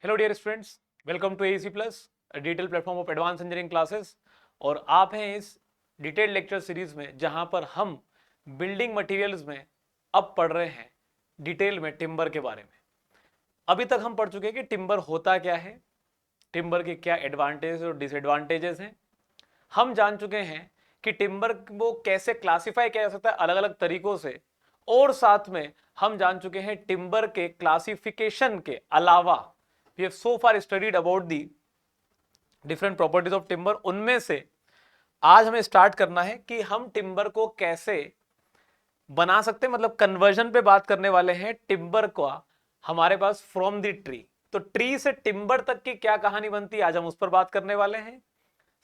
Hello dear students, welcome to AC plus detail platform of advance engineering classes. और आप हैं इस detail lecture series में जहां पर हम बिल्डिंग मटेरियल्स में अब पढ़ रहे हैं डिटेल में टिम्बर के बारे में। अभी तक हम पढ़ चुके हैं कि टिम्बर होता क्या है, टिम्बर के क्या एडवांटेज और डिसएडवांटेजेस हैं। हम जान चुके हैं कि टिम्बर को कैसे क्लासिफाई किया जा सकता है अलग अलग तरीकों से, और साथ में हम जान चुके हैं टिम्बर के क्लासिफिकेशन के अलावा we have so far studied about the different properties of timber. उनमें से आज हमें स्टार्ट करना है कि हम टिम्बर को कैसे बना सकते हैं, मतलब कन्वर्जन पे बात करने वाले हैं टिम्बर को हमारे पास फ्रॉम द ट्री। तो ट्री से टिम्बर तक की क्या कहानी बनती है आज हम उस पर बात करने वाले हैं।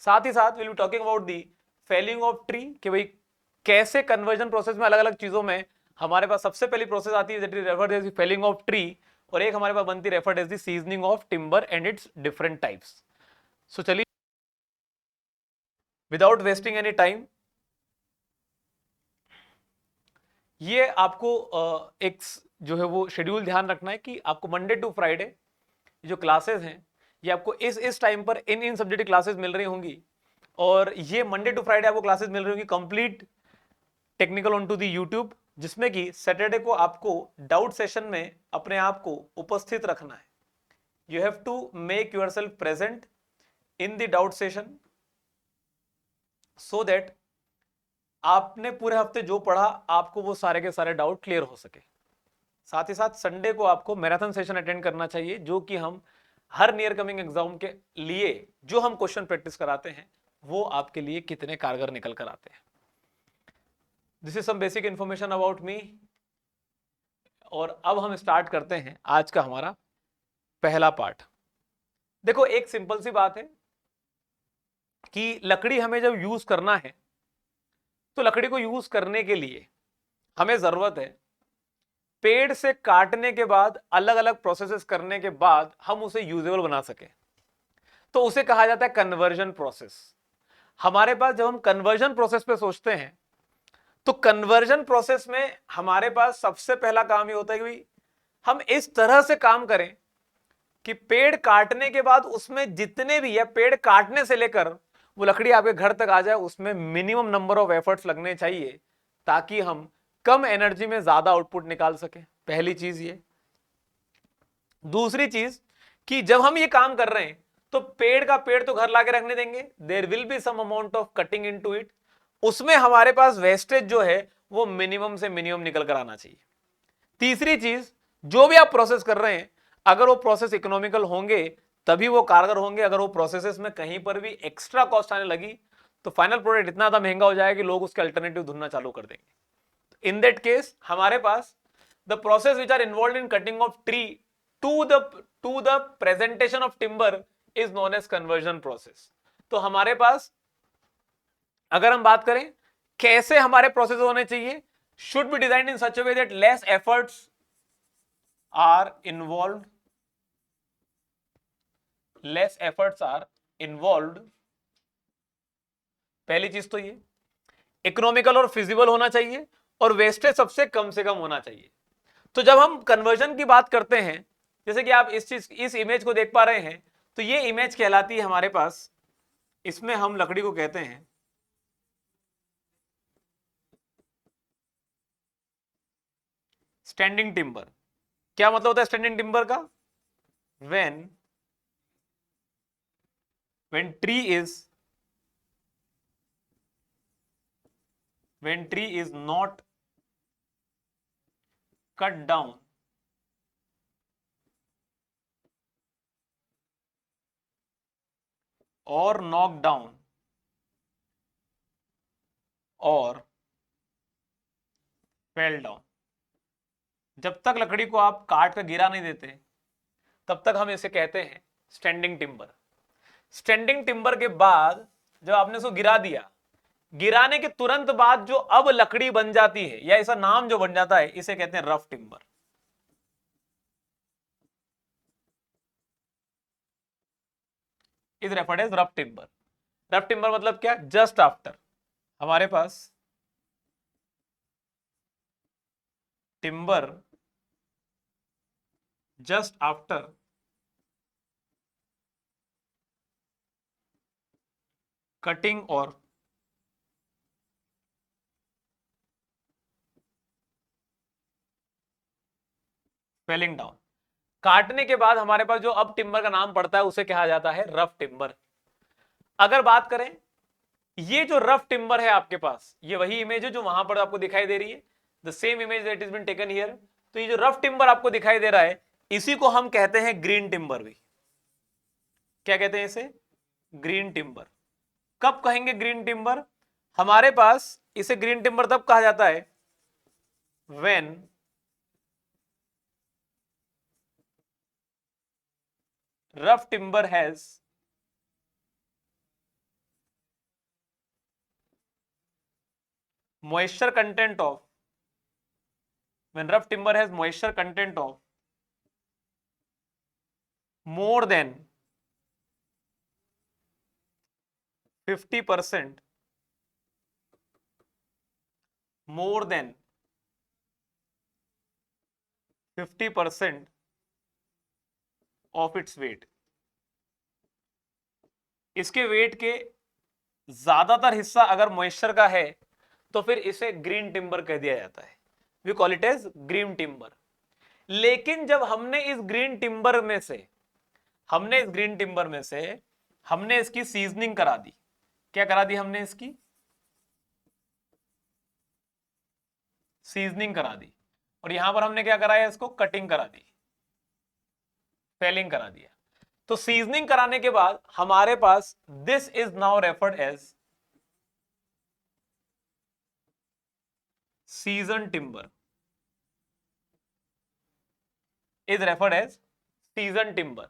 साथ ही साथ will be talking about the felling of tree, कि भाई कैसे कन्वर्जन प्रोसेस में अलग अलग चीजों में हमारे पास सबसे पहली प्रोसेस आती है that is referred as the felling of tree, और एक हमारे पास बनती है referred as the seasoning of timber and it's different types. So चलिए विदाउट वेस्टिंग एनी टाइम, ये आपको एक जो है वो शेड्यूल ध्यान रखना है कि आपको मंडे टू फ्राइडे जो क्लासेस हैं ये आपको इस टाइम पर इन इन सब्जेक्ट क्लासेस मिल रही होंगी। और ये मंडे टू फ्राइडे आपको क्लासेस मिल रही होंगी complete technical on to the YouTube, जिसमें कि सैटरडे को आपको डाउट सेशन में अपने आप को उपस्थित रखना है। You have to make yourself present in the doubt session so that आपने पूरे हफ्ते जो पढ़ा आपको वो सारे के सारे डाउट क्लियर हो सके। साथ ही साथ संडे को आपको मैराथन सेशन अटेंड करना चाहिए, जो कि हम हर नियर कमिंग एग्जाम के लिए जो हम क्वेश्चन प्रैक्टिस कराते हैं वो आपके लिए कितने कारगर निकल कर आते हैं। This is some basic information about me. और अब हम स्टार्ट करते हैं आज का हमारा पहला पार्ट। देखो, एक सिंपल सी बात है कि लकड़ी हमें जब यूज करना है तो लकड़ी को यूज करने के लिए हमें जरूरत है पेड़ से काटने के बाद अलग अलग प्रोसेसेस करने के बाद हम उसे यूजेबल बना सके, तो उसे कहा जाता है कन्वर्जन प्रोसेस। हमारे पास जब हम कन्वर्जन प्रोसेस पे सोचते हैं तो कन्वर्जन प्रोसेस में हमारे पास सबसे पहला काम ये होता है कि हम इस तरह से काम करें कि पेड़ काटने के बाद उसमें जितने भी है पेड़ काटने से लेकर वो लकड़ी आपके घर तक आ जाए उसमें मिनिमम नंबर ऑफ एफर्ट्स लगने चाहिए, ताकि हम कम एनर्जी में ज्यादा आउटपुट निकाल सके। पहली चीज ये। दूसरी चीज कि जब हम ये काम कर रहे हैं तो पेड़ तो घर लाके रखने देंगे, there will be some amount of cutting into it. उसमें हमारे पास वेस्टेज जो है वो मिनिमम से मिनिमम निकल कर आना चाहिए। तीसरी चीज, जो भी आप प्रोसेस कर रहे हैं अगर वो प्रोसेस इकोनॉमिकल होंगे तभी वो कारगर होंगे। अगर वो प्रोसेसेस में कहीं पर भी एक्स्ट्रा कॉस्ट आने लगी तो फाइनल प्रोडक्ट इतना ज्यादा महंगा हो जाएगा कि लोग उसके अल्टरनेटिव ढूंढना चालू कर देंगे। इन दैट केस हमारे पास the process which are involve in cutting of tree to the presentation of timber is known as conversion process. तो हमारे पास अगर हम बात करें कैसे हमारे प्रोसेस होने चाहिए, should be designed in such a way that less efforts are involved, less efforts are involved। पहली चीज तो ये इकोनॉमिकल और फिजिबल होना चाहिए और वेस्टेज सबसे कम से कम होना चाहिए। तो जब हम कन्वर्जन की बात करते हैं, जैसे कि आप इस इमेज को देख पा रहे हैं, तो ये इमेज कहलाती है हमारे पास, इसमें हम लकड़ी को कहते हैं स्टैंडिंग टिम्बर। क्या मतलब होता है स्टैंडिंग टिम्बर का? when when tree is when tree is not cut down or knocked down और फेल डाउन, जब तक लकड़ी को आप काट कर गिरा नहीं देते तब तक हम इसे कहते हैं स्टैंडिंग टिम्बर। स्टैंडिंग टिम्बर के बाद जब आपने उसको गिरा दिया, गिराने के तुरंत बाद जो अब लकड़ी बन जाती है या ऐसा नाम जो बन जाता है इसे कहते हैं rough timber. Is referred as rough timber. Rough timber मतलब क्या? जस्ट आफ्टर हमारे पास टिम्बर, जस्ट आफ्टर कटिंग और फेलिंग डाउन। काटने के बाद हमारे पास जो अब टिम्बर का नाम पड़ता है उसे कहा जाता है रफ टिम्बर। अगर बात करें, ये जो रफ टिम्बर है आपके पास, ये वही इमेज है जो वहां पर आपको दिखाई दे रही है, the same image that is been taken here. तो ये जो रफ टिम्बर आपको दिखाई दे रहा है, इसी को हम कहते हैं ग्रीन टिम्बर भी। क्या कहते हैं इसे? Green timber. कब कहेंगे ग्रीन टिम्बर? हमारे पास इसे ग्रीन टिम्बर तब कहा जाता है when rough timber has moisture content of when rough timber has moisture content of more than 50%, more than 50% of its weight, इसके वेट के ज्यादातर हिस्सा अगर मॉइस्चर का है तो फिर इसे ग्रीन टिम्बर कह दिया जाता है। We call it as green timber. लेकिन जब हमने इस ग्रीन टिम्बर में से हमने इसकी सीजनिंग करा दी। क्या करा दी हमने? इसकी सीजनिंग करा दी। और यहां पर हमने क्या कराया? इसको कटिंग करा दी, फेलिंग करा दिया। तो सीजनिंग कराने के बाद हमारे पास this is now referred as season timber, is referred as season timber.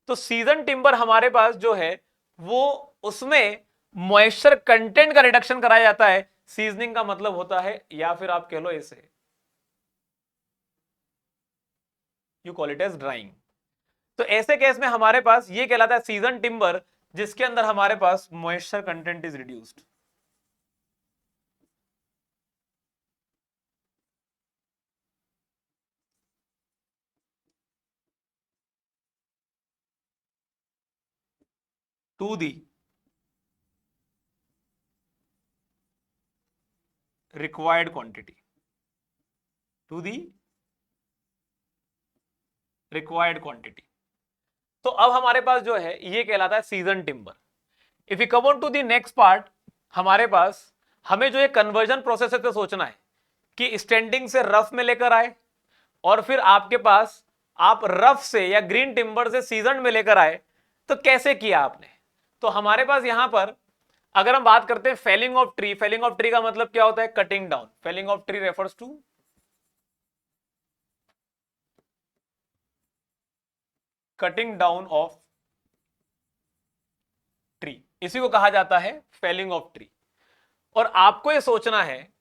तो सीजन टिम्बर हमारे पास जो है वो उसमें मॉइस्चर कंटेंट का रिडक्शन कराया जाता है। सीजनिंग का मतलब होता है, या फिर आप कह लो इसे you call it as drying. तो ऐसे केस में हमारे पास ये कहलाता है सीजन टिम्बर, जिसके अंदर हमारे पास moisture content is reduced. To the required quantity, to the required quantity. तो अब हमारे पास जो है ये कहलाता है season timber. If you come on to the next part, हमारे पास हमें जो ये कन्वर्जन प्रोसेस है तो सोचना है कि स्टैंडिंग से रफ में लेकर आए, और फिर आपके पास आप रफ से या ग्रीन टिम्बर से सीजन में लेकर आए। तो कैसे किया आपने? तो हमारे पास यहां पर अगर हम बात करते हैं felling of tree, felling of tree का मतलब क्या होता है? Cutting down. Felling of tree refers to cutting down of tree, इसी को कहा जाता है फेलिंग ऑफ ट्री। और आपको यह सोचना है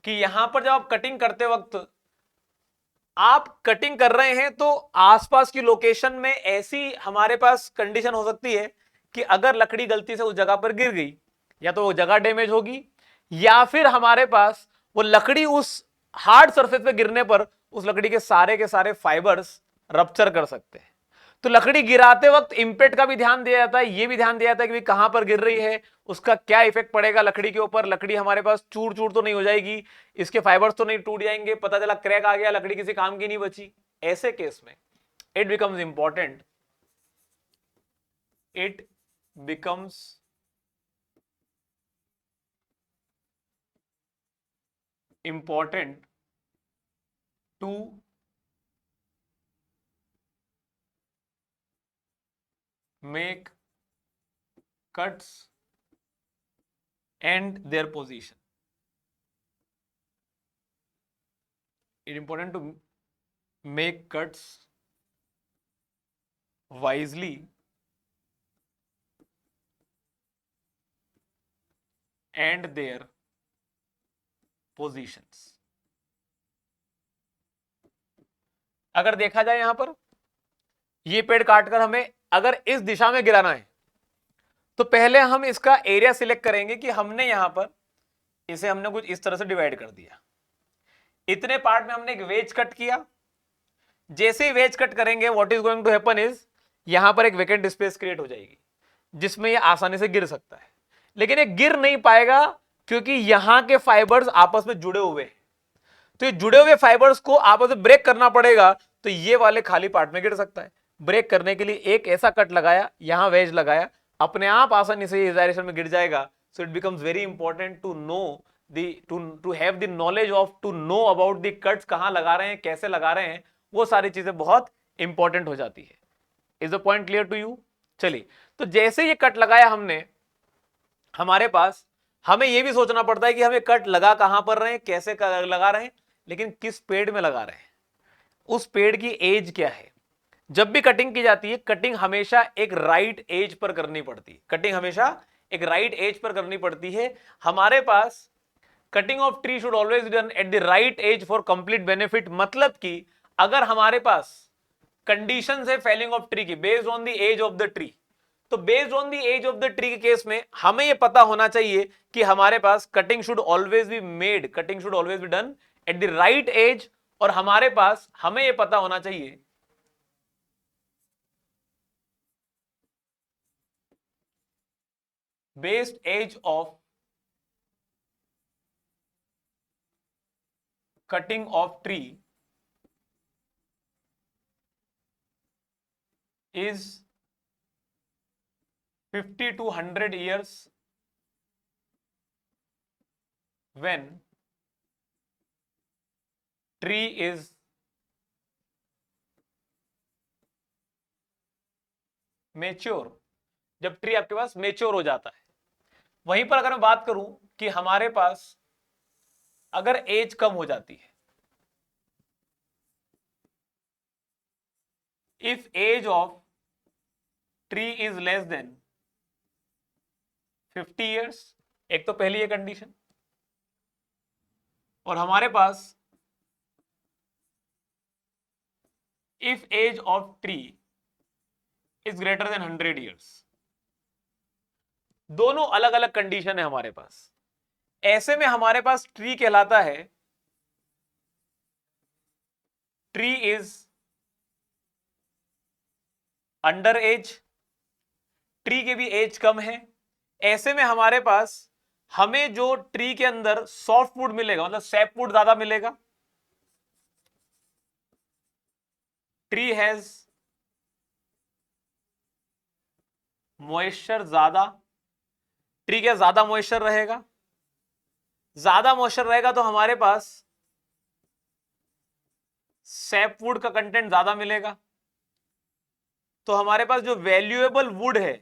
कि यहां पर जब आप कटिंग करते वक्त आप कटिंग कर रहे हैं तो आसपास की लोकेशन में ऐसी हमारे पास कंडीशन हो सकती है कि अगर लकड़ी गलती से उस जगह पर गिर गई, या तो वो जगह डैमेज होगी, या फिर हमारे पास वो लकड़ी उस हार्ड सरफेस पे गिरने पर उस लकड़ी के सारे फाइबर्स रप्चर कर सकते हैं। तो लकड़ी गिराते वक्त इंपैक्ट का भी ध्यान दिया जाता है, ये भी ध्यान दिया जाता है कि कहां पर गिर रही है, उसका क्या इफेक्ट पड़ेगा लकड़ी के ऊपर। लकड़ी हमारे पास चूर चूर तो नहीं हो जाएगी, इसके फाइबर्स तो नहीं टूट जाएंगे, पता चला क्रैक आ गया, लकड़ी किसी काम की नहीं बची। ऐसे केस में it becomes important, it becomes important to make cuts and their position. It's important to make cuts wisely and their positions. अगर देखा जाए यहां पर ये पेड़ काटकर हमें अगर इस दिशा में गिराना है तो पहले हम इसका एरिया सिलेक्ट करेंगे कि हमने यहां पर इसे हमने कुछ इस तरह से डिवाइड कर दिया। इतने पार्ट में हमने एक वेज कट किया। जैसे ही वेज कट करेंगे what is going to happen is यहां पर एक वेकेंट स्पेस क्रिएट हो जाएगी जिसमें यह आसानी से गिर सकता है। लेकिन ये गिर नहीं पाएगा क्योंकि यहां के फाइबर्स आपस में जुड़े हुए हैं। तो ये जुड़े हुए फाइबर्स को आपस में ब्रेक करना पड़ेगा, तो ये वाले खाली पार्ट में गिर सकता है। ब्रेक करने के लिए एक ऐसा कट लगाया, यहां वेज लगाया, अपने आप आसानी से इस डायरेक्शन में गिर जाएगा। So it becomes very important to know to have the knowledge of to know about the cuts, कहां लगा रहे हैं, कैसे लगा रहे हैं, वो सारी चीजें बहुत इंपॉर्टेंट हो जाती है। Is the point clear to you? चलिए, तो जैसे ये कट लगाया हमने, हमारे पास हमें यह भी सोचना पड़ता है कि हमें कट लगा कहां पर रहे हैं, कैसे लगा रहे हैं, लेकिन किस पेड़ में लगा रहे हैं, उस पेड़ की एज क्या है। जब भी कटिंग की जाती है, कटिंग हमेशा एक राइट एज पर करनी पड़ती है। कटिंग हमेशा एक राइट एज पर करनी पड़ती है। हमारे पास cutting of tree should always done at the right age for complete benefit. मतलब कि अगर हमारे पास कंडीशंस है फेलिंग ऑफ ट्री की based on the age of the tree, तो based on the age of the tree के case में हमें यह पता होना चाहिए कि हमारे पास cutting should always be made, cutting should always be done at the right age. और हमारे पास हमें यह पता होना चाहिए based age of cutting of tree is 50 to 100 years when tree is mature, जब ट्री आपके पास मेच्योर हो जाता है। वहीं पर अगर मैं बात करूं कि हमारे पास अगर एज कम हो जाती है, if age of tree is less than 50 years, एक तो पहली ये कंडीशन, और हमारे पास if age of tree is greater than 100 years, दोनों अलग अलग कंडीशन है हमारे पास। ऐसे में हमारे पास ट्री कहलाता है tree is under as, tree के भी एज कम है। ऐसे में हमारे पास हमें जो ट्री के अंदर सॉफ्ट वुड मिलेगा, मतलब सैप वुड ज्यादा मिलेगा। ट्री हैज मॉइस्चर ज्यादा, ट्री का ज्यादा मॉइस्चर रहेगा, ज्यादा मॉइस्चर रहेगा तो हमारे पास सैप वुड का कंटेंट ज्यादा मिलेगा। तो हमारे पास जो वैल्यूएबल वुड है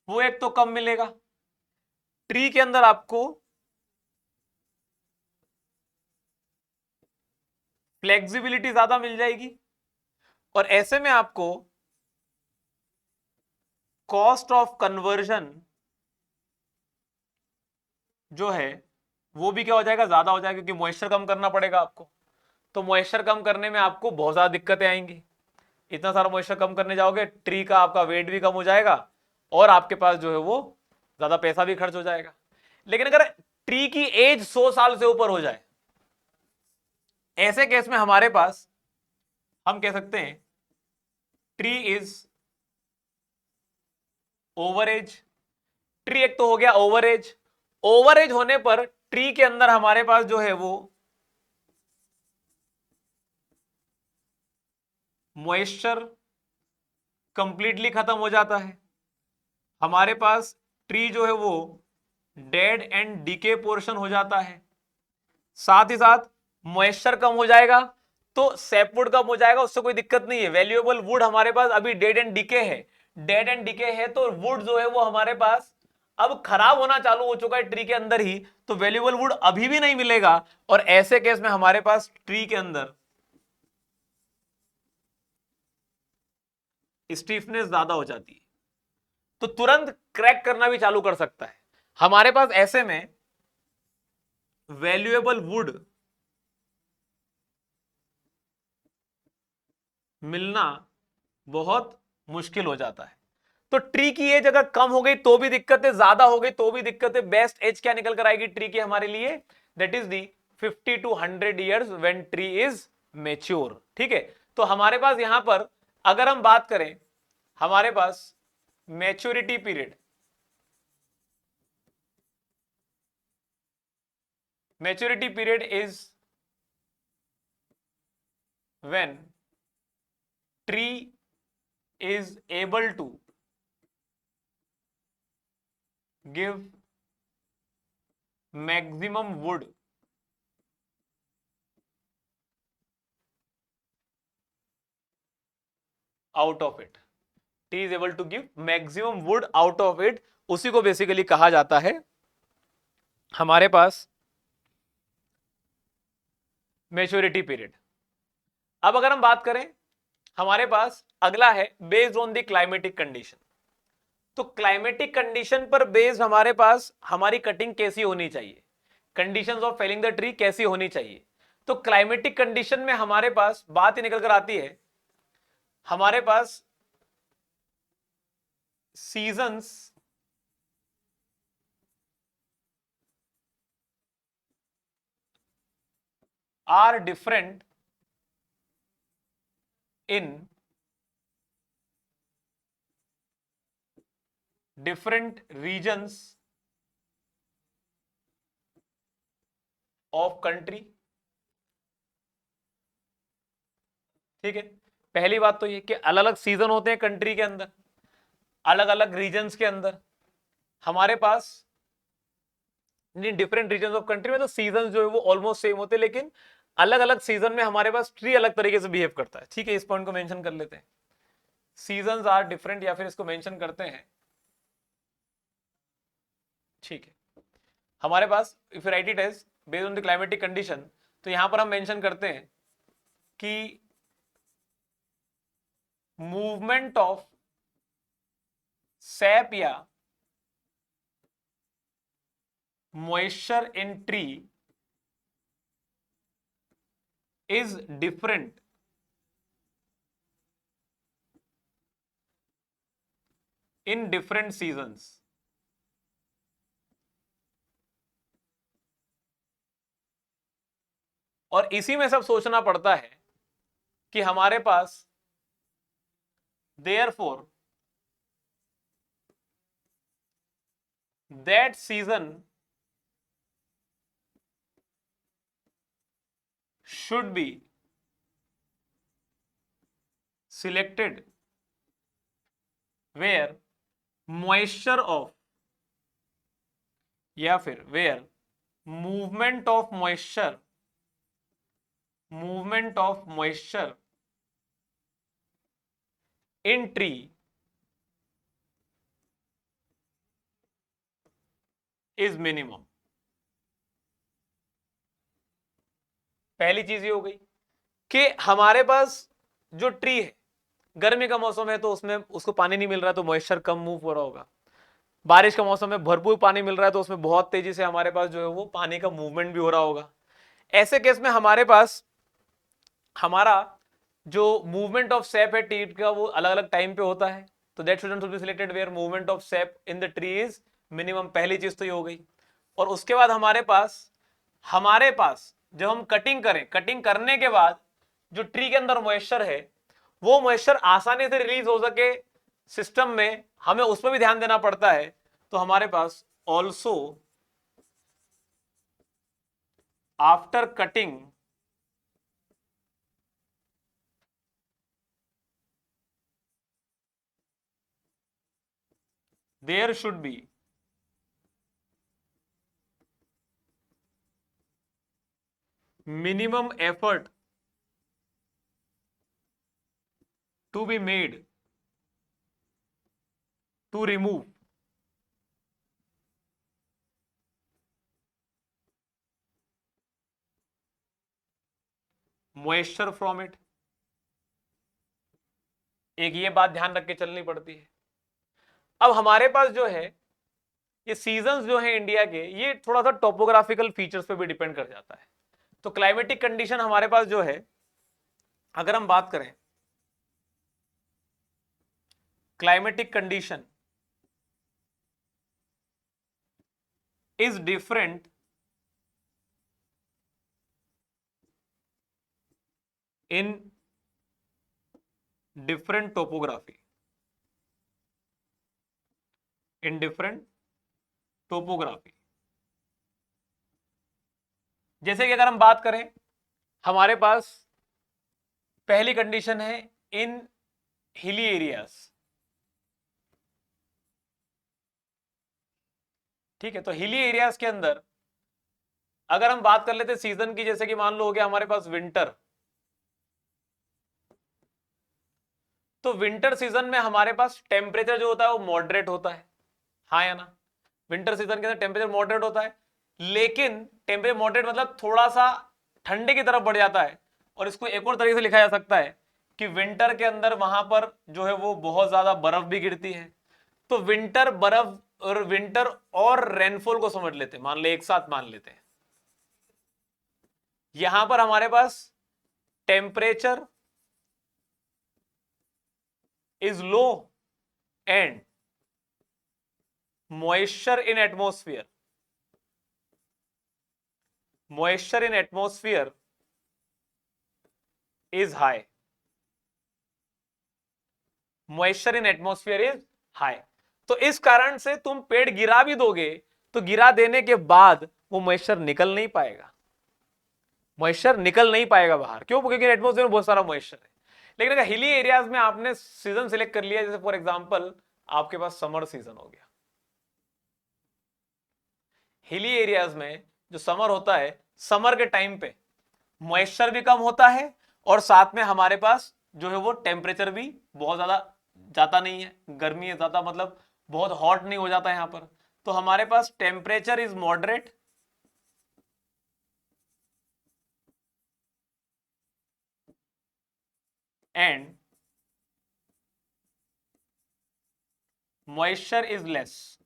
वो एक तो कम मिलेगा। ट्री के अंदर आपको फ्लेक्सिबिलिटी ज्यादा मिल जाएगी, और ऐसे में आपको कॉस्ट ऑफ कन्वर्जन जो है वो भी क्या हो जाएगा, ज्यादा हो जाएगा, क्योंकि मॉइस्चर कम करना पड़ेगा आपको। तो मॉइस्चर कम करने में आपको बहुत ज्यादा दिक्कतें आएंगी। इतना सारा मॉइस्चर कम करने जाओगे, ट्री का आपका वेट भी कम हो जाएगा, और आपके पास जो है वो ज्यादा पैसा भी खर्च हो जाएगा। लेकिन अगर ट्री की एज 100 साल से ऊपर हो जाए, ऐसे केस में हमारे पास हम कह सकते हैं tree is over age. Tree एक तो हो गया ओवर एज। ओवर एज होने पर ट्री के अंदर हमारे पास जो है वो मॉइस्चर कंप्लीटली खत्म हो जाता है। हमारे पास ट्री जो है वो डेड एंड डीके पोर्शन हो जाता है। साथ ही साथ मॉइस्चर कम हो जाएगा तो सैपवुड कम हो जाएगा, उससे कोई दिक्कत नहीं है। वैल्यूएबल वुड हमारे पास अभी डेड एंड डीके है, डेड एंड डीके है तो वुड जो है वो हमारे पास अब खराब होना चालू हो चुका है ट्री के अंदर ही, तो वैल्यूएबल वुड अभी भी नहीं मिलेगा। और ऐसे केस में हमारे पास ट्री के अंदर स्टीफनेस ज्यादा हो जाती है, तो तुरंत क्रैक करना भी चालू कर सकता है। हमारे पास ऐसे में वैल्यूएबल वुड मिलना बहुत मुश्किल हो जाता है। तो ट्री की एज अगर कम हो गई तो भी दिक्कत है, ज्यादा हो गई तो भी दिक्कत है। बेस्ट एज क्या निकल कर आएगी ट्री की हमारे लिए, that is the 50 to 100 years when tree is mature. ठीक है, तो हमारे पास यहां पर अगर हम बात करें, हमारे पास maturity period, maturity period is when tree is able to give maximum wood out of it. Tree is able to give maximum wood out of it. उसी को बेसिकली कहा जाता है हमारे पास मैच्योरिटी पीरियड। अब अगर हम बात करें, हमारे पास अगला है based on the climatic condition. तो क्लाइमेटिक कंडीशन पर बेस्ड हमारे पास हमारी कटिंग कैसी होनी चाहिए, conditions of failing the tree कैसी होनी चाहिए। तो क्लाइमेटिक कंडीशन में हमारे पास बात ही निकल कर आती है, हमारे पास seasons are different in different regions of country. ठीक है, पहली बात तो ये कि अलग अलग सीजन होते हैं कंट्री के अंदर, अलग अलग रीजन्स के अंदर। हमारे पास डिफरेंट रीजन ऑफ कंट्री में तो सीजन जो है वो ऑलमोस्ट सेम होते हैं, लेकिन अलग अलग सीजन में हमारे पास ट्री अलग तरीके से बिहेव करता है। ठीक है, इस पॉइंट को मेंशन कर लेते हैं, सीजन्स आर डिफरेंट, या फिर इसको मेंशन करते हैं। ठीक है, हमारे पास if right it age based on the climatic condition, तो यहां पर हम मेंशन करते हैं कि मूवमेंट ऑफ सैप या moisture in tree is different in different seasons। और इसी में सब सोचना पड़ता है कि हमारे पास therefore that season should be selected where moisture of या फिर where movement of moisture in tree is minimum। पहली चीज ये हो गई कि हमारे पास जो ट्री है, गर्मी का मौसम है तो उसमें उसको पानी नहीं मिल रहा तो मॉइस्चर कम मूव हो रहा होगा, बारिश का मौसम में भरपूर पानी मिल रहा है तो उसमें बहुत तेजी से हमारे पास जो है वो पानी का मूवमेंट भी हो रहा होगा। ऐसे केस में हमारे पास हमारा जो मूवमेंट ऑफ सैप है ट्री का वो अलग अलग टाइम पे होता है, तो that should be selected where movement of sap in the tree is minimum. पहली चीज तो ये हो गई। और उसके बाद हमारे पास जब हम कटिंग करें, कटिंग करने के बाद जो ट्री के अंदर मॉइस्चर है वो मॉइस्चर आसानी से रिलीज हो सके सिस्टम में, हमें उस पर भी ध्यान देना पड़ता है। तो हमारे पास also after cutting there should be minimum effort to be made to remove moisture from it। एक ये बात ध्यान रख के चलनी पड़ती है। अब हमारे पास जो है ये सीजन्स जो है इंडिया के, ये थोड़ा सा टोपोग्राफिकल फीचर्स पे भी डिपेंड कर जाता है। तो क्लाइमेटिक कंडीशन हमारे पास जो है, अगर हम बात करें climatic condition is different in different topography. In different topography. जैसे कि अगर हम बात करें, हमारे पास पहली कंडीशन है इन हिली एरियाज। ठीक है, तो हिली एरियाज के अंदर अगर हम बात कर लेते सीजन की, जैसे कि मान लो हो गया हमारे पास विंटर, तो विंटर सीजन में हमारे पास टेम्परेचर जो होता है वो मॉडरेट होता है, हाँ या ना? विंटर सीजन के अंदर टेम्परेचर मॉडरेट होता है, लेकिन टेम्परेचर मॉडरेट मतलब थोड़ा सा ठंडे की तरफ बढ़ जाता है। और इसको एक और तरीके से लिखा जा सकता है कि विंटर के अंदर वहां पर जो है वो बहुत ज्यादा बर्फ भी गिरती है। तो विंटर बर्फ और विंटर और रेनफॉल को समझ लेते हैं, मान ले एक साथ मान लेते हैं। यहां पर हमारे पास temperature is low and moisture in atmosphere is high, moisture in atmosphere is high। तो इस कारण से तुम पेड़ गिरा भी दोगे तो गिरा देने के बाद वो मॉइस्चर निकल नहीं पाएगा, मॉइस्चर निकल नहीं पाएगा बाहर। क्यों? क्योंकि एटमॉस्फेयर में बहुत सारा मॉइस्चर है। लेकिन अगर हिली एरियाज में आपने सीजन सिलेक्ट कर लिया, जैसे फॉर एग्जांपल आपके पास समर सीजन हो गया, हिली एरियाज में जो समर होता है, समर के टाइम पे मॉइस्चर भी कम होता है और साथ में हमारे पास जो है वो टेम्परेचर भी बहुत ज्यादा जाता नहीं है, गर्मी है ज्यादा, मतलब बहुत हॉट नहीं हो जाता है यहां पर। तो हमारे पास temperature is moderate and moisture is less,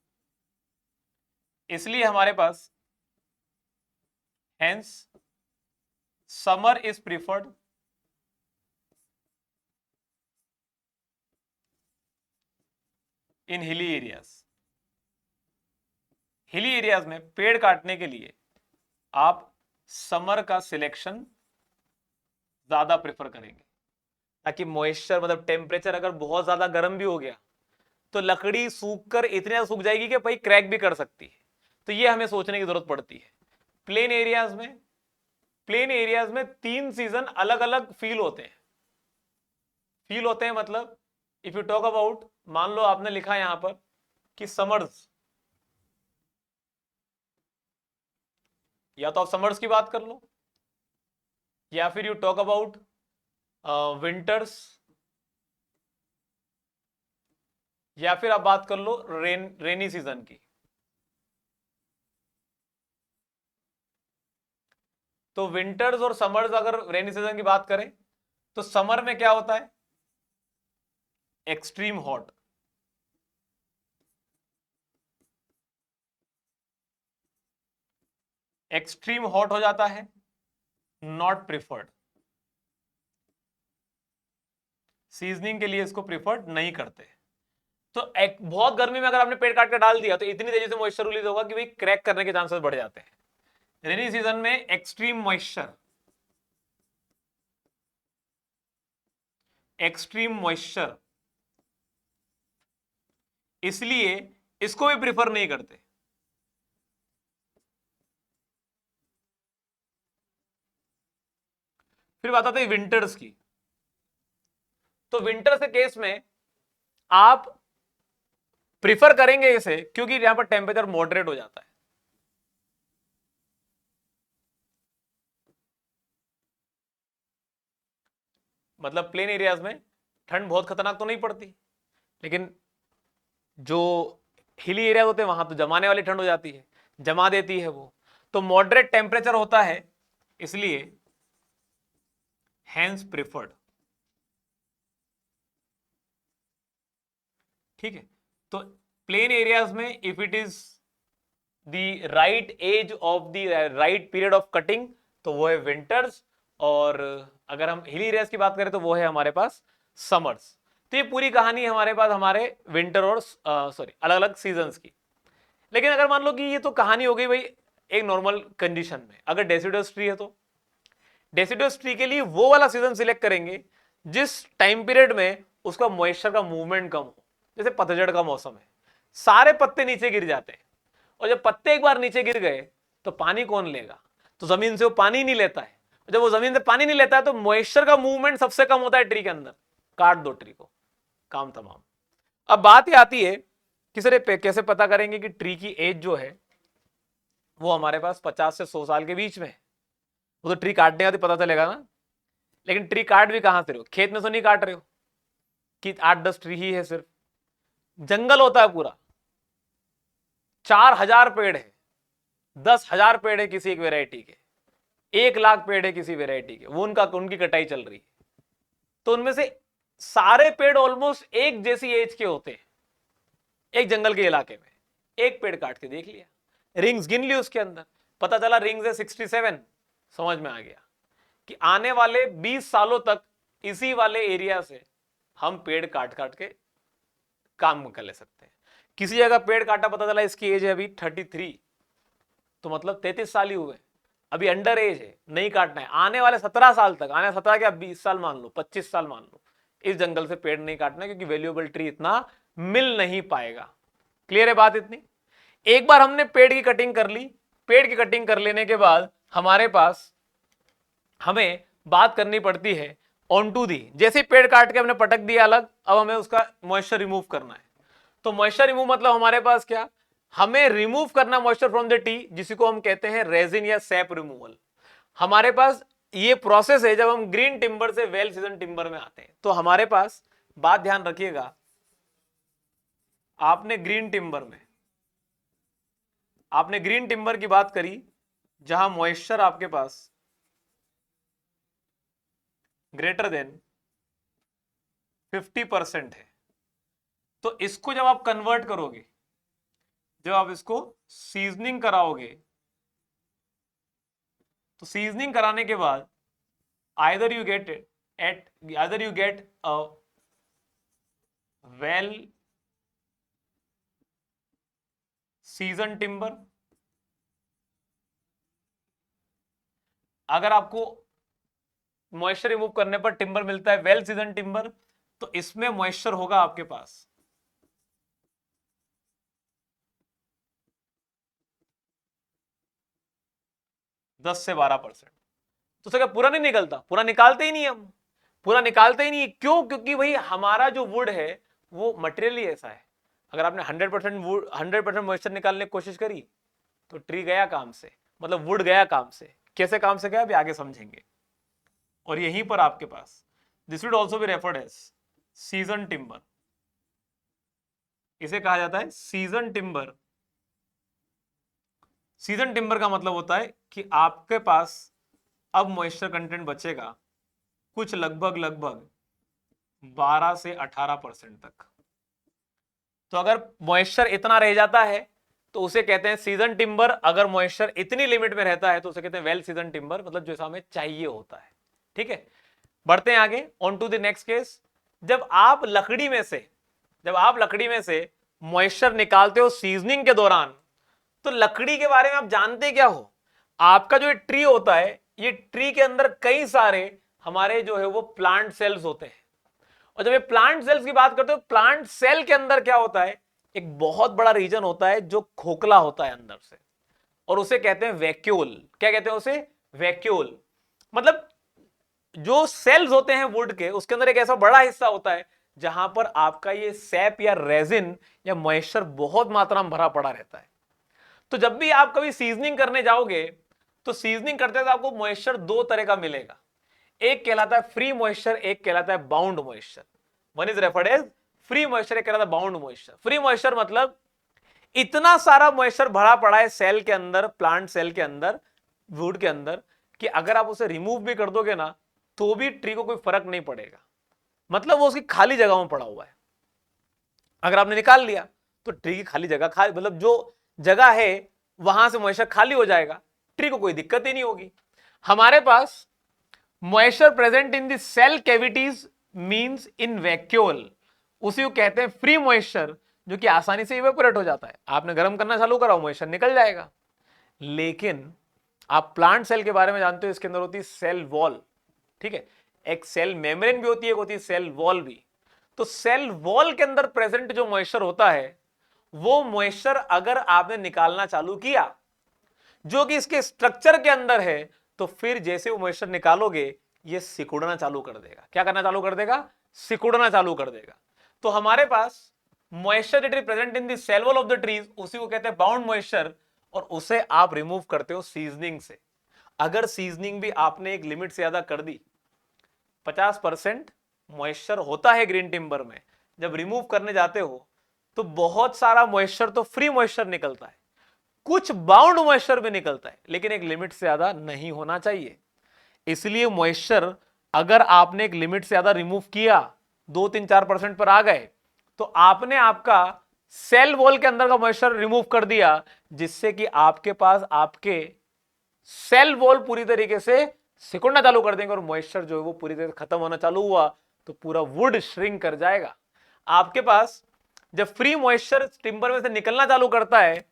इसलिए हमारे पास hence summer is preferred in hilly areas. Hilly areas में पेड़ काटने के लिए आप समर का सिलेक्शन ज्यादा प्रेफर करेंगे, ताकि मॉइस्चर मतलब टेम्परेचर अगर बहुत ज्यादा गर्म भी हो गया तो लकड़ी सूख कर इतनी ज्यादा सूख जाएगी कि भाई क्रैक भी कर सकती है। तो ये हमें सोचने की जरूरत पड़ती है। प्लेन एरियाज में 3 सीजन अलग अलग फील होते हैं, मतलब इफ यू टॉक अबाउट, मान लो आपने लिखा यहां पर कि समर्स, या तो आप समर्स की बात कर लो या फिर यू टॉक अबाउट विंटर्स, या फिर आप बात कर लो रेनी सीजन की। तो विंटर्स और समर्स अगर रेनी सीजन की बात करें तो समर में क्या होता है? एक्सट्रीम हॉट, एक्सट्रीम हॉट हो जाता है, नॉट प्रिफर्ड, सीजनिंग के लिए इसको प्रिफर्ड नहीं करते। तो एक बहुत गर्मी में अगर आपने पेड़ काट कर डाल दिया तो इतनी तेजी से मॉइस्चर रिलीज होगा कि भाई क्रैक करने के चांसेस बढ़ जाते हैं। रेनी सीजन में एक्सट्रीम मॉइस्चर, इसलिए इसको भी प्रिफर नहीं करते। फिर बात आती है विंटर्स की। तो विंटर्स के केस में आप प्रिफर करेंगे इसे क्योंकि यहां पर टेम्परेचर मॉडरेट हो जाता है। मतलब प्लेन एरियाज में ठंड बहुत खतरनाक तो नहीं पड़ती, लेकिन जो हिली एरिया होते हैं वहां तो जमाने वाली ठंड हो जाती है, जमा देती है वो। तो मॉडरेट टेम्परेचर होता है, इसलिए हैंस प्रिफर्ड। ठीक है, तो प्लेन एरियाज में if it is the right age of the right period of cutting तो वो है विंटर्स, और अगर हम हिली एरियाज की बात करें तो वो है हमारे पास समर्स। तो ये पूरी कहानी हमारे पास हमारे विंटर और सॉरी अलग अलग सीजन्स की। लेकिन अगर मान लो कि ये तो कहानी हो गई भाई एक नॉर्मल कंडीशन में, अगर डेसिडुअस ट्री है तो डेसिडुअस ट्री के लिए वो वाला सीजन सिलेक्ट करेंगे जिस टाइम पीरियड में उसका मॉइस्चर का मूवमेंट कम हो, जैसे पतझड़ का मौसम है, सारे पत्ते नीचे गिर जाते हैं, और जब पत्ते एक बार नीचे गिर गए तो पानी कौन लेगा? तो जमीन से वो पानी नहीं लेता है। जब वो जमीन से पानी नहीं लेता है तो मॉइस्चर का मूवमेंट सबसे कम होता है ट्री के अंदर। काट दो ट्री को, काम तमाम। अब बात ये आती है कि सर कैसे पता करेंगे कि ट्री की एज जो है वो हमारे पास 50 से 100 साल के बीच में है? वो तो ट्री काटने का तो पता चलेगा ना। लेकिन ट्री काट भी कहां से रहे हो? खेत में तो नहीं काट रहे हो कि 8-10 ट्री ही है, सिर्फ जंगल होता है पूरा। 4000 पेड़ है, 10,000 पेड़ है किसी एक वेराइटी के, 1 लाख पेड़ है किसी वेराइटी के, वो उनकी कटाई चल रही है। तो उनमें से सारे पेड़ ऑलमोस्ट एक जैसी एज के होते हैं। एक जंगल के इलाके में एक पेड़ काट के देख लिया, रिंग्स गिन ली, उसके अंदर पता चला रिंग्स है 67। समझ में आ गया कि आने वाले 20 सालों तक इसी वाले एरिया से हम पेड़ काट काट के काम कर ले सकते हैं। किसी जगह पेड़ काटा, पता चला इसकी एज है अभी 33, तो मतलब 33 साल ही हुए, अभी अंडर एज है, नहीं काटना है। आने वाले 17 साल तक, आने 17 क्या 20 साल मान लो, 25 साल मान लो, इस जंगल से पेड़ नहीं काटना, क्योंकि वैल्यूएबल ट्री इतना मिल नहीं पाएगा। क्लियर है बात इतनी? एक बार हमने पेड़ की कटिंग कर ली, पेड़ की कटिंग कर लेने के बाद हमारे पास हमें बात करनी पड़ती है ऑन टू दी। जैसे पेड़ काट के हमने पटक दिया अलग, अब हमें उसका मॉइस्चर रिमूव करना है। तो मॉइस्चर रिमूव मतलब हमारे पास क्या, हमें रिमूव करना मॉइस्चर फ्रॉम द टी, जिसी को हम कहते हैं रेजिन या सैप रिमूवल। हमारे पास ये प्रोसेस है जब हम ग्रीन टिम्बर से वेल सीजन टिम्बर में आते हैं। तो हमारे पास बात ध्यान रखिएगा, आपने ग्रीन टिम्बर की बात करी जहां मॉइस्चर आपके पास ग्रेटर देन 50% है। तो इसको जब आप कन्वर्ट करोगे, जब आप इसको सीजनिंग कराओगे, तो सीजनिंग कराने के बाद either you get a well seasoned timber। अगर आपको मॉइस्चर रिमूव करने पर टिम्बर मिलता है वेल सीजन टिम्बर, तो इसमें मॉइस्चर होगा आपके पास 10 से 12%। तो उसका पूरा नहीं निकलता, पूरा निकालते ही नहीं हम, पूरा निकालते ही नहीं। क्यों? क्योंकि भाई हमारा जो वुड है वो मटेरियल ही ऐसा है। अगर आपने 100% मॉइस्चर निकालने की कोशिश करी तो ट्री गया काम से, मतलब वुड गया काम से। कैसे काम से गया अभी आगे समझेंगे। और यहीं पर आपके पास this wood also be referred as season timber. इसे कहा जाता है सीजन टिम्बर। सीजन टिम्बर का मतलब होता है कि आपके पास अब मॉइस्चर कंटेंट बचेगा कुछ लगभग 12 से 18% तक। तो अगर मॉइस्चर इतना रह जाता है तो उसे कहते हैं सीजन टिम्बर। अगर मॉइस्चर इतनी लिमिट में रहता है तो उसे कहते हैं वेल सीजन टिम्बर, मतलब जैसा हमें चाहिए होता है। ठीक है, बढ़ते हैं आगे on to the next case. जब आप लकड़ी में से मॉइस्चर निकालते हो सीजनिंग के दौरान, तो लकड़ी के बारे में आप जानते क्या हो? आपका जो ट्री होता है, ये ट्री के अंदर कई सारे हमारे जो है वो प्लांट सेल्स होते हैं। और जब ये प्लांट सेल्स की बात करते हो, प्लांट सेल के अंदर क्या होता है, एक बहुत बड़ा रीजन होता है जो खोखला होता है अंदर से, और उसे कहते हैं वैक्यूल। क्या कहते हैं उसे? वैक्यूल। मतलब जो सेल्स होते हैं वुड के, उसके अंदर एक ऐसा बड़ा हिस्सा होता है जहां पर आपका ये सैप या रेजिन या मॉइस्चर बहुत मात्रा में भरा पड़ा रहता है। तो जब भी आप कभी सीजनिंग करने जाओगे तो सीजनिंग करते हुए आपको मॉइस्चर दो तरह का मिलेगा। एक कहलाता है फ्री मॉइस्चर, एक कहलाता है bound moisture. One is referred as free moisture, एक कहलाता है बाउंड मॉइस्चर। फ्री मॉइस्चर मतलब इतना सारा मॉइस्चर भरा पड़ा है सेल के अंदर, प्लांट सेल के अंदर, वुड के अंदर, कि अगर आप उसे रिमूव भी कर दोगे ना तो भी ट्री को कोई फर्क नहीं पड़ेगा। मतलब वो उसकी खाली जगह में पड़ा हुआ है। अगर आपने निकाल लिया तो ट्री की खाली जगह, मतलब जो जगह है वहां से मॉइस्चर खाली हो जाएगा, ट्री को कोई दिक्कत ही नहीं होगी। हमारे पास moisture present in the cell cavities means in vacuole, उसी को कहते हैं फ्री मॉइस्चर, जो कि आसानी से इवेपोरेट हो जाता है। आपने गर्म करना चालू करा, मॉइस्चर निकल जाएगा। लेकिन आप प्लांट सेल के बारे में जानते हो, इसके अंदर होती है सेल वॉल। ठीक है, एक सेल मेम्ब्रेन भी होती है, एक होती है सेल वॉल भी। तो सेल वॉल के अंदर प्रेजेंट जो मॉइस्चर होता है वो मॉइस्चर अगर आपने निकालना चालू किया जो कि इसके स्ट्रक्चर के अंदर है, तो फिर जैसे वो मॉइस्चर निकालोगे ये सिकुड़ना चालू कर देगा। क्या करना चालू कर देगा? सिकुड़ना चालू कर देगा। तो हमारे पास moisture that is present in the cell wall of the trees, उसी को कहते हैं बाउंड मॉइस्चर, और उसे आप रिमूव करते हो सीजनिंग से। अगर सीजनिंग भी आपने एक लिमिट से ज्यादा कर दी, 50% मॉइस्चर होता है ग्रीन टिम्बर में, जब रिमूव करने जाते हो तो बहुत सारा मॉइस्चर तो फ्री मॉइस्चर निकलता है, कुछ बाउंड मॉइस्चर भी निकलता है, लेकिन एक लिमिट से ज्यादा नहीं होना चाहिए। इसलिए मॉइस्चर अगर आपने एक लिमिट से ज्यादा रिमूव किया, 2-3-4% पर आ गए, तो आपने आपका सेल वॉल के अंदर का मॉइस्चर रिमूव कर दिया, जिससे कि आपके पास आपके सेल वॉल पूरी तरीके से सिकुड़ना चालू कर देंगे और मॉइस्चर जो है वो पूरी तरह से खत्म होना चालू हुआ तो पूरा वुड श्रिंक कर जाएगा। आपके पास जब फ्री मॉइस्चर टिम्बर में से निकलना चालू करता है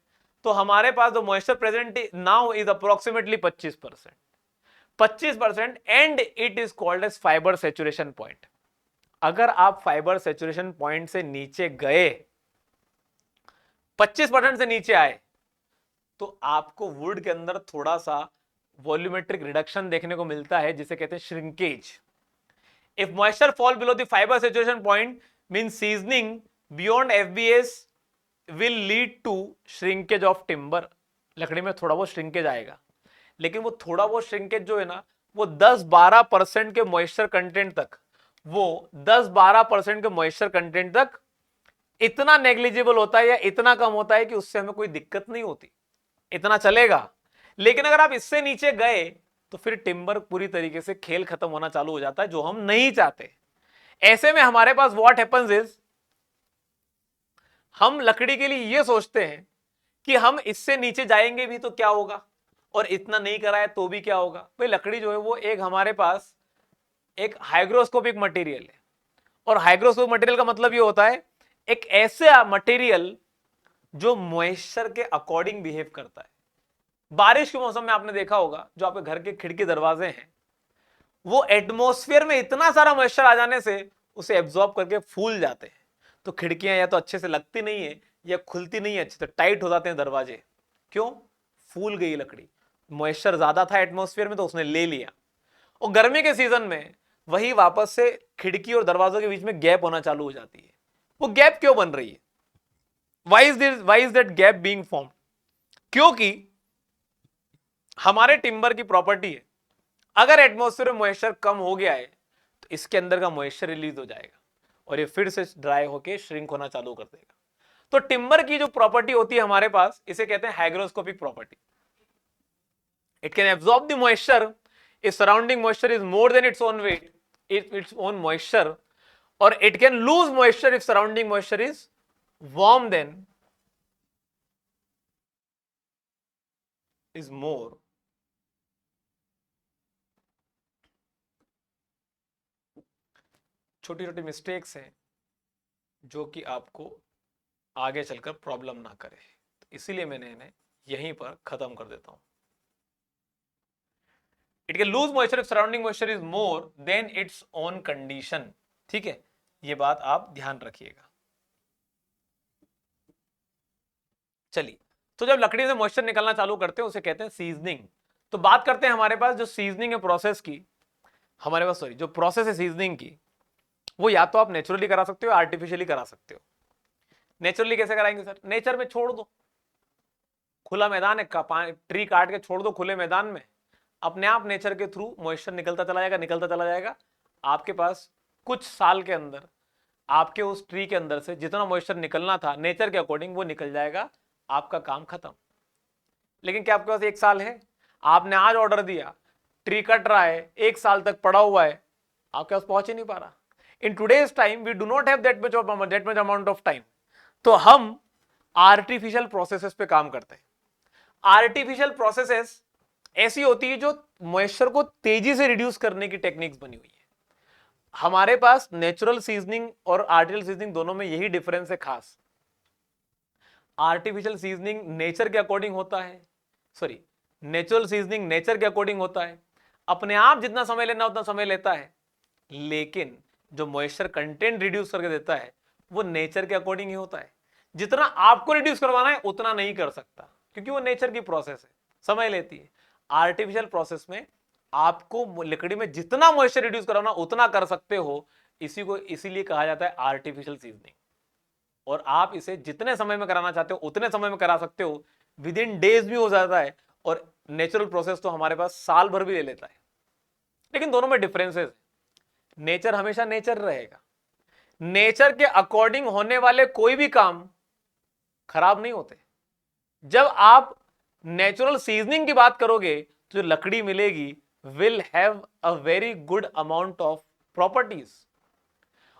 तो हमारे पास जो moisture present now is approximately 25% and it is called as fibre saturation point. अगर आप फाइबर सेचुरेशन पॉइंट से नीचे गए, 25% से नीचे आए, तो आपको वुड के अंदर थोड़ा सा वॉल्यूमेट्रिक रिडक्शन देखने को मिलता है, जिसे कहते हैं shrinkage. If moisture fall below the fibre saturation point mean seasoning beyond FBS will lead to shrinkage of timber. लकड़ी में थोड़ा बहुत श्रिंकेज आएगा, लेकिन वो थोड़ा बहुत श्रिंकेज जो है ना, वो 10-12% के मॉइस्चर कंटेंट तक, वो 10-12% के मॉइस्चर कंटेंट तक इतना नेग्लिजिबल होता है या इतना कम होता है कि उससे हमें कोई दिक्कत नहीं होती, इतना चलेगा। लेकिन अगर आप इससे नीचे गए तो फिर टिम्बर पूरी तरीके से खेल खत्म होना चालू हो जाता है, जो हम नहीं चाहते। ऐसे में हमारे पास व्हाट हैपेंस इज, हम लकड़ी के लिए यह सोचते हैं कि हम इससे नीचे जाएंगे भी तो क्या होगा, और इतना नहीं कराए तो भी क्या होगा। भाई लकड़ी जो है वो एक हमारे पास एक हाइग्रोस्कोपिक मटेरियल है, और हाइग्रोस्कोपिक मटेरियल का मतलब ये होता है एक ऐसा मटेरियल जो मॉइस्चर के अकॉर्डिंग बिहेव करता है। बारिश के मौसम में आपने देखा होगा जो आपके घर के खिड़की दरवाजे हैं, वो एटमॉस्फेयर में इतना सारा मॉइस्चर आ जाने से उसे एब्जॉर्ब करके फूल जाते हैं, तो खिड़कियां या तो अच्छे से लगती नहीं है या खुलती नहीं है अच्छे से, टाइट हो जाते हैं दरवाजे। क्यों? फूल गई लकड़ी, मॉइस्चर ज्यादा था एटमॉस्फेयर में तो उसने ले लिया। और गर्मी के सीजन में वही वापस से खिड़की और दरवाजों के बीच में गैप होना चालू हो जाती है। वो गैप क्यों बन रही है? Why is that gap being form? क्योंकि हमारे टिम्बर की प्रॉपर्टी है, अगर एटमॉस्फेयर में मॉइस्चर कम हो गया है तो इसके अंदर का मॉइस्चर रिलीज हो जाएगा और ये फिर से ड्राई होके श्रिंक होना चालू कर देगा। तो टिम्बर की जो प्रॉपर्टी होती है हमारे पास, इसे कहते हैं hygroscopic property. It can absorb the moisture if surrounding moisture is more than its own weight, its own moisture, or it can lose moisture if surrounding moisture is warm than is more. छोटी छोटी mistakes हैं जो कि आपको आगे चलकर problem ना करे, तो इसीलिए मैंने इन्हें यहीं पर खत्म कर देता हूं। It can lose moisture if surrounding moisture is more than its own condition। ठीक है, ये बात आप ध्यान रखिएगा। चलिए, तो जब लकड़ी से मॉइस्चर निकलना चालू करते हैं उसे कहते हैं सीजनिंग। तो बात करते हैं हमारे पास जो सीजनिंग है प्रोसेस की, हमारे पास सॉरी जो प्रोसेस है सीजनिंग की, वो या तो आप नेचुरली करा सकते हो, आर्टिफिशियली करा सकते हो। नेचुरली कैसे कराएंगे सर? नेचर में छोड़ दो, खुला मैदान है, ट्री काट के छोड़ दो खुले मैदान में, अपने आप नेचर के थ्रू मॉइस्चर निकलता चला जाएगा, निकलता चला जाएगा। आपके पास कुछ साल के अंदर आपके उस ट्री के अंदर से जितना मॉइस्चर निकलना था नेचर के अकॉर्डिंग वो निकल जाएगा, आपका काम खत्म। लेकिन क्या आपके पास 1 साल है? आपने आज ऑर्डर दिया, ट्री कट रहा है, 1 साल तक पड़ा हुआ है, आपके पास पहुंच ही नहीं पा रहा। In today's time we do not have that much amount of time, तो हम आर्टिफिशियल प्रोसेसेस पे काम करते हैं। आर्टिफिशियल प्रोसेसेस ऐसी होती है जो मॉइस्चर को तेजी से रिड्यूस करने की टेक्निक्स बनी हुई है। हमारे पास नेचुरल सीजनिंग और आर्टिफिशियल सीजनिंग दोनों में यही डिफरेंस है खास। आर्टिफिशियल सीजनिंग नेचर के अकॉर्डिंग होता है, सॉरी नेचुरल सीजनिंग नेचर के अकॉर्डिंग होता है, अपने आप जितना समय लेना उतना समय लेता है, लेकिन जो मॉइस्चर कंटेंट रिड्यूस करके देता है वो नेचर के अकॉर्डिंग ही होता है। जितना आपको रिड्यूस करवाना है उतना नहीं कर सकता, क्योंकि वो नेचर की प्रोसेस है, समय लेती है। आर्टिफिशियल प्रोसेस में आपको लकड़ी में जितना मॉइस्चर रिड्यूस करवाना उतना कर सकते हो, इसी को इसीलिए कहा जाता है आर्टिफिशियल सीजनिंग। और आप इसे जितने समय में कराना चाहते हो उतने समय में करा सकते हो, विद इन डेज भी हो जाता है, और नेचुरल प्रोसेस तो हमारे पास साल भर भी ले लेता है। लेकिन दोनों में डिफरेंसेस है। नेचर हमेशा नेचर रहेगा, नेचर के अकॉर्डिंग होने वाले कोई भी काम खराब नहीं होते। जब आप नेचुरल सीजनिंग की बात करोगे तो जो लकड़ी मिलेगी will have a very good amount of properties.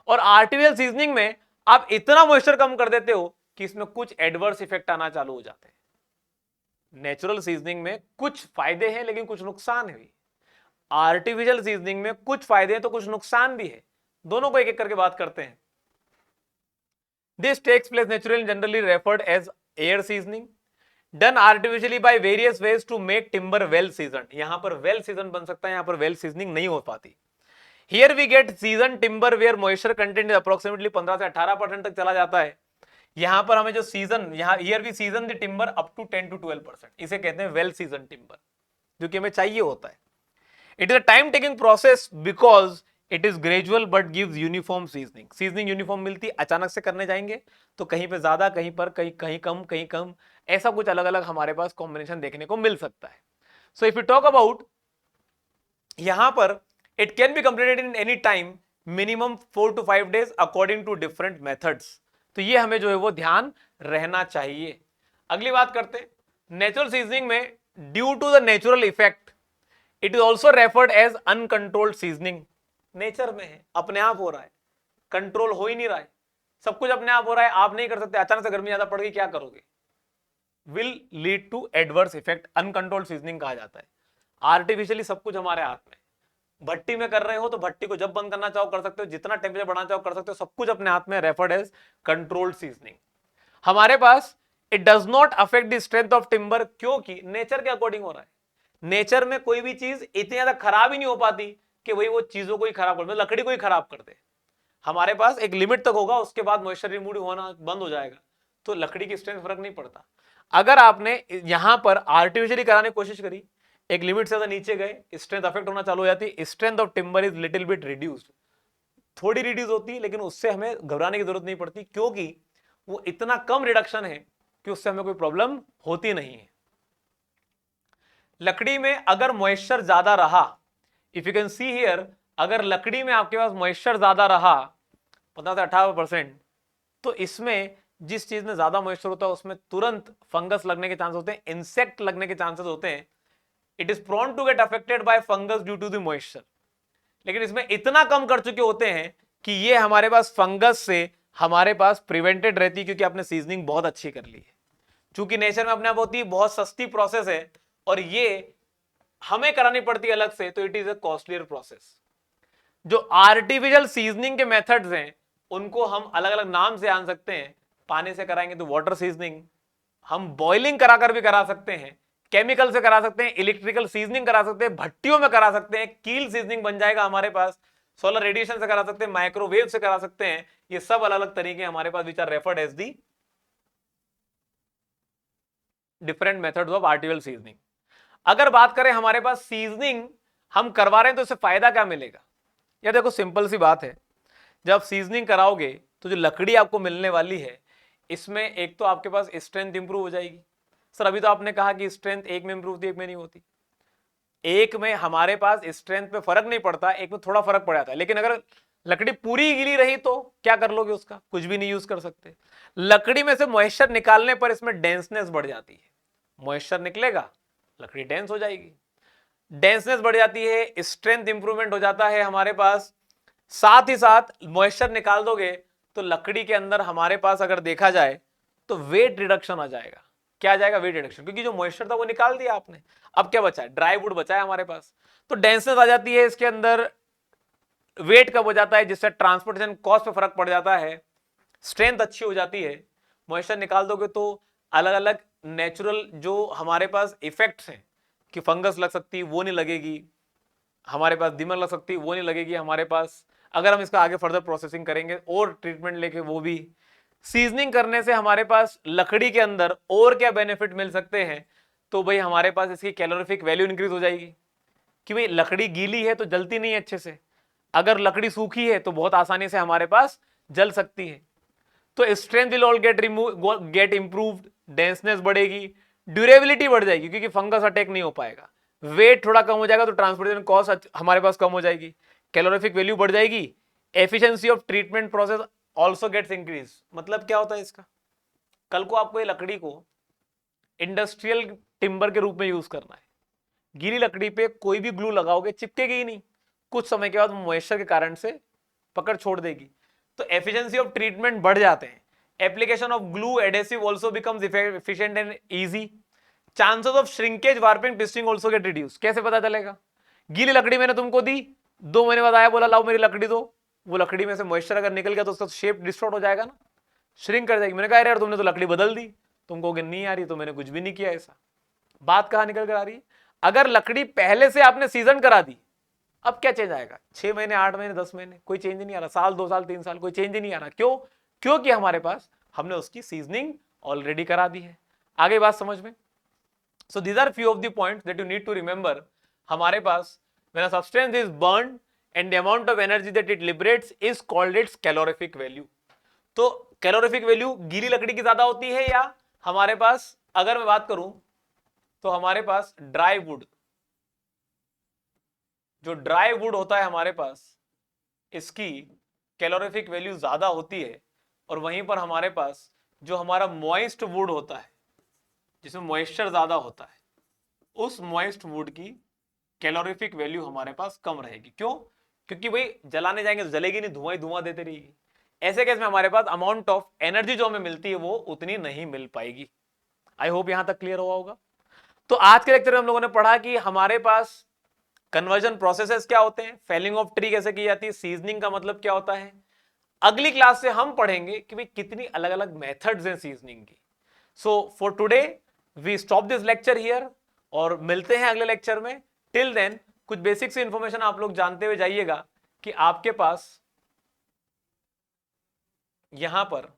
और आर्टिफिशियल सीजनिंग में आप इतना मॉइस्चर कम कर देते हो कि इसमें कुछ एडवर्स इफेक्ट आना चालू हो जाते हैं। नेचुरल सीजनिंग में कुछ फायदे हैं लेकिन कुछ नुकसान है भी, आर्टिफिशियल सीजनिंग में कुछ फायदे हैं तो कुछ नुकसान भी है। दोनों को एक एक करके बात करते हैं। This takes place naturally generally referred as air seasoning, done artificially by various ways to make timber well season. यहां पर वेल सीजन बन सकता है, यहां पर वेल सीजनिंग नहीं हो पाती। Here we get season timber where moisture content approximately 15 से 18% तक चला जाता है। यहां पर हमें जो सीजन, यहां here we season the timber up to 10 to 12%, इसे कहते हैं वेल सीजन टिम्बर, जो कि हमें चाहिए होता है। It is a time taking process because it is gradual but gives uniform seasoning. Seasoning uniform मिलती, अचानक से करने जाएंगे तो कहीं पे ज्यादा, कहीं पर कहीं कम, कहीं कम, ऐसा कुछ अलग अलग हमारे पास कॉम्बिनेशन देखने को मिल सकता है। So if you talk about, यहां पर it can be completed in any time, minimum 4 to 5 days according to different methods. तो ये हमें जो है वो ध्यान रहना चाहिए। अगली बात करते हैं नेचुरल सीजनिंग में, due to the natural effect it is also referred as uncontrolled seasoning. Nature में है, अपने आप हो रहा है, कंट्रोल हो ही नहीं रहा है, सब कुछ अपने आप हो रहा है, आप नहीं कर सकते। अचानक से गर्मी ज्यादा पड़ गई, क्या करोगे? Will lead to adverse effect, uncontrolled seasoning कहा जाता है। आर्टिफिशियली सब कुछ हमारे हाथ में, भट्टी में कर रहे हो तो भट्टी को जब बंद करना चाहो कर सकते हो, जितना टेम्परेचर बढ़ाना चाहो कर सकते हो, सब कुछ अपने हाथ में, रेफर्ड एज कंट्रोल्ड सीजनिंग। हमारे पास it does not affect the strength of timber, क्योंकि नेचर के अकॉर्डिंग हो रहा है। नेचर में कोई भी चीज इतनी ज्यादा खराब ही नहीं हो पाती कि वही वो चीजों को ही खराब कर दे, लकड़ी को ही खराब कर दे। हमारे पास एक लिमिट तक होगा, उसके बाद मॉइस्चर रिमूव होना बंद हो जाएगा, तो लकड़ी की स्ट्रेंथ फर्क नहीं पड़ता। अगर आपने यहां पर आर्टिफिशियली कराने की कोशिश करी, एक लिमिट से ज्यादा नीचे गए, स्ट्रेंथ अफेक्ट होना चालू हो जाती है, strength of timber is little bit reduced, थोड़ी रिड्यूस होती है, लेकिन उससे हमें घबराने की जरूरत नहीं पड़ती, क्योंकि वो इतना कम रिडक्शन है कि उससे हमें कोई प्रॉब्लम होती नहीं है। लकड़ी में अगर मॉइस्चर ज्यादा रहा, if you can see here, अगर लकड़ी में आपके पास मॉइस्चर ज्यादा रहा 15 से 18%, तो इसमें जिस चीज में ज्यादा मॉइस्चर होता है उसमें तुरंत फंगस लगने के चांस होते हैं, इंसेक्ट लगने के चांसेस होते हैं। It is prone to get affected by fungus due to the moisture. लेकिन इसमें इतना कम कर चुके होते हैं कि ये हमारे पास फंगस से हमारे पास प्रिवेंटेड रहती है, क्योंकि आपने सीजनिंग बहुत अच्छी कर ली है। चूंकि नेचर में अपने आप होती है, बहुत सस्ती प्रोसेस है और ये हमें करानी पड़ती है अलग से, तो it is a costlier process. जो आर्टिफिशियल सीजनिंग के मेथड्स हैं उनको हम अलग अलग नाम से आन सकते हैं। पानी से कराएंगे तो वाटर सीजनिंग, हम बॉइलिंग कराकर भी करा सकते हैं, केमिकल से करा सकते हैं, इलेक्ट्रिकल सीजनिंग करा सकते हैं, भट्टियों में करा सकते हैं, कील सीजनिंग बन जाएगा हमारे पास, सोलर रेडिएशन से करा सकते हैं, माइक्रोवेव से करा सकते हैं। ये सब अलग अलग तरीके हमारे पास which are referred as the different methods of artificial seasoning. अगर बात करें हमारे पास सीजनिंग हम करवा रहे हैं तो इससे फायदा क्या मिलेगा? या देखो सिंपल सी बात है, जब सीजनिंग कराओगे तो जो लकड़ी आपको मिलने वाली है इसमें एक तो आपके पास स्ट्रेंथ इंप्रूव हो जाएगी। सर अभी तो आपने कहा कि स्ट्रेंथ एक में इंप्रूव होती है, एक में नहीं होती। एक में हमारे पास स्ट्रेंथ में फर्क नहीं पड़ता, एक में थोड़ा फर्क पड़ जाता है। लेकिन अगर लकड़ी पूरी गीली रही तो क्या कर लोगे? उसका कुछ भी नहीं यूज कर सकते। लकड़ी में से मॉइस्चर निकालने पर इसमें डेंसनेस बढ़ जाती है, मॉइस्चर निकलेगा लकड़ी डेंस हो जाएगी, डेंसनेस बढ़ जाती है, स्ट्रेंथ इंप्रूवमेंट हो जाता है हमारे पास। साथ ही साथ मॉइस्चर निकाल दोगे तो लकड़ी के अंदर हमारे पास अगर देखा जाए तो वेट रिडक्शन आ जाएगा। क्या आ जाएगा? वेट रिडक्शन, क्योंकि जो मॉइस्चर था वो निकाल दिया आपने, अब क्या बचा है? ड्राई वुड बचा है हमारे पास। तो डेंसनेस आ जाती है इसके अंदर, वेट कम हो जाता है, जिससे ट्रांसपोर्टेशन कॉस्ट पे फर्क पड़ जाता है, स्ट्रेंथ अच्छी हो जाती है। मॉइस्चर निकाल दोगे तो अलग अलग नेचुरल जो हमारे पास इफेक्ट्स हैं कि फंगस लग सकती है वो नहीं लगेगी हमारे पास, दीमक लग सकती है वो नहीं लगेगी हमारे पास। अगर हम इसका आगे फर्दर प्रोसेसिंग करेंगे और ट्रीटमेंट लेके वो भी सीजनिंग करने से हमारे पास लकड़ी के अंदर और क्या बेनिफिट मिल सकते हैं, तो भाई हमारे पास इसकी कैलोरीफिक वैल्यू इंक्रीज हो जाएगी कि भाई लकड़ी गीली है तो जलती नहीं है अच्छे से, अगर लकड़ी सूखी है तो बहुत आसानी से हमारे पास जल सकती है। तो strength will all get improved, denseness बढ़ेगी, ड्यूरेबिलिटी बढ़ जाएगी क्योंकि फंगस अटैक नहीं हो पाएगा, वेट थोड़ा कम हो जाएगा तो ट्रांसपोर्टेशन कॉस्ट हमारे पास कम हो जाएगी, कैलोरीफिक वैल्यू बढ़ जाएगी, efficiency of treatment process also gets increase. मतलब क्या होता है इसका, कल को आपको ये लकड़ी को इंडस्ट्रियल टिम्बर के रूप में यूज करना है, गीली लकड़ी पे कोई भी ग्लू लगाओगे चिपकेगी ही नहीं, कुछ समय के बाद मॉइस्चर के कारण से पकड़ छोड़ देगी, तो एफिशिएंसी ऑफ ट्रीटमेंट बढ़ जाते हैं, application of glue adhesive also becomes efficient and easy, chances of shrinkage warping twisting also get reduce. कैसे पता चलेगा, गीली लकड़ी मैंने तुमको दी, 2 महीने बाद आया बोला लाओ मेरी लकड़ी दो, वो लकड़ी में से मॉइस्चर अगर निकल गया तो उसका शेप डिस्टॉर्ट हो जाएगा ना, श्रिंक कर जाएगी। मैंने कहा यार तुमने तो लकड़ी बदल दी, तुम कहोगे नहीं आ रही तो मैंने कुछ भी नहीं किया। ऐसा बात कहां निकल कर आ रही है, अगर लकड़ी पहले से आपने सीजन करा दी, अब क्या चेंज आएगा, 6 महीने 8 महीने 10 महीने कोई चेंज नहीं आ रहा, साल 2 साल 3 साल कोई चेंज नहीं आ रहा। क्यों, क्योंकि हमारे पास हमने उसकी सीजनिंग ऑलरेडी करा दी है। आगे बात समझ में। So these are few of the points that you need to remember. हमारे पास when a substance is burned and the amount of energy that it liberates is called its calorific value. तो calorific value गीली लकड़ी की ज्यादा होती है या हमारे पास, अगर मैं बात करूं तो हमारे पास ड्राई वुड, जो ड्राई वुड होता है हमारे पास, इसकी कैलोरीफिक वैल्यू ज्यादा होती है, और वहीं पर हमारे पास जो हमारा मॉइस्ट वुड होता है जिसमें मॉइस्चर ज्यादा होता है, उस मॉइस्ट वुड की कैलोरीफिक वैल्यू हमारे पास कम रहेगी। क्यों, क्योंकि भाई जलाने जाएंगे तो जलेगी नहीं, धुआं ही धुआं देते रहेगी। ऐसे केस में हमारे पास अमाउंट ऑफ एनर्जी जो हमें मिलती है वो उतनी नहीं मिल पाएगी। आई होप यहां तक क्लियर हुआ होगा। तो आज के लेक्चर में हम लोगों ने पढ़ा कि हमारे पास कन्वर्जन प्रोसेसेस क्या होते हैं, फेलिंग ऑफ ट्री कैसे की जाती है, सीजनिंग का मतलब क्या होता है। अगली क्लास से हम पढ़ेंगे कि भाई कितनी अलग अलग मेथड्स हैं सीजनिंग की। So for today we stop this lecture here, और मिलते हैं अगले लेक्चर में। टिल देन कुछ बेसिक सी इंफॉर्मेशन आप लोग जानते हुए जाइएगा कि आपके पास यहां पर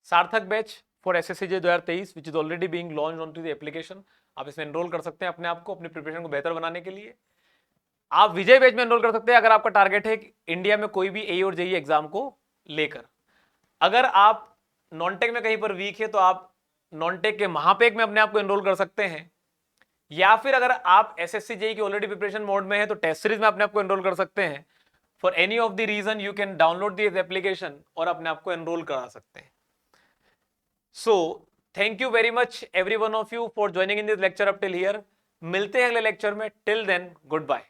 Sarthak batch for SSC JE 2023 which is already being launched on to the application. आप इसमें एनरोल कर सकते हैं अपने आप को, अपनी प्रिपरेशन को बेहतर बनाने के लिए। आप विजय बैच में एनरोल कर सकते हैं अगर आपका टारगेट है कि इंडिया में कोई भी एई और जेई एग्जाम को लेकर। अगर आप नॉनटेक में कहीं पर वीक है तो आप नॉनटेक के महापेक में अपने आप को एनरोल कर सकते हैं, या फिर अगर आप एसएससी जेई की ऑलरेडी प्रिपरेशन मोड में है तो टेस्ट सीरीज में अपने आप को एनरोल कर सकते हैं। For any of the reason you can download this application और अपने आप को एनरोल करा सकते हैं। So thank you very much every one of you for joining in this lecture up till here. मिलते हैं अगले लेक्चर में। Till then good bye.